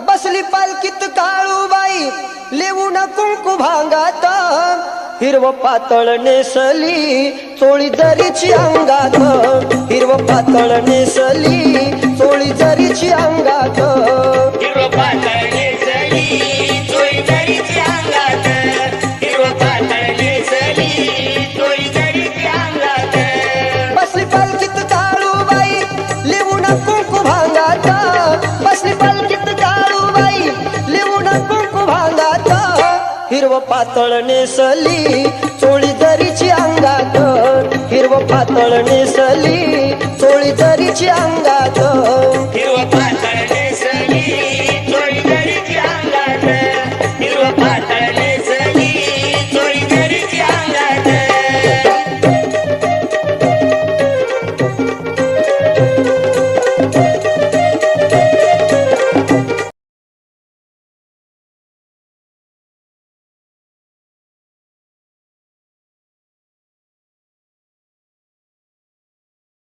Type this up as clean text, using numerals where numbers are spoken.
बसली पालखीत काळूबाई लिहून कुंकू भांगात हिरव पातळ नेसली चोळी जरीची अंगात हिरव पातळ नेसली चोळी जरीची अंगात हिरव पातळ नेसली चोळी जरीची अंगात हिरव पातळ नेसली चोळी जरीची अंगात बसली पालखीत काळूबाई लिहून कुंकू भांगात बसली पालखीत काळूबाई लिहून कुंकू भांगात हिरव पातळ नेसली चोळी जरीची अंगात हिरव पातळ नेसली चोळी जरीची अंगात हिरव पातळ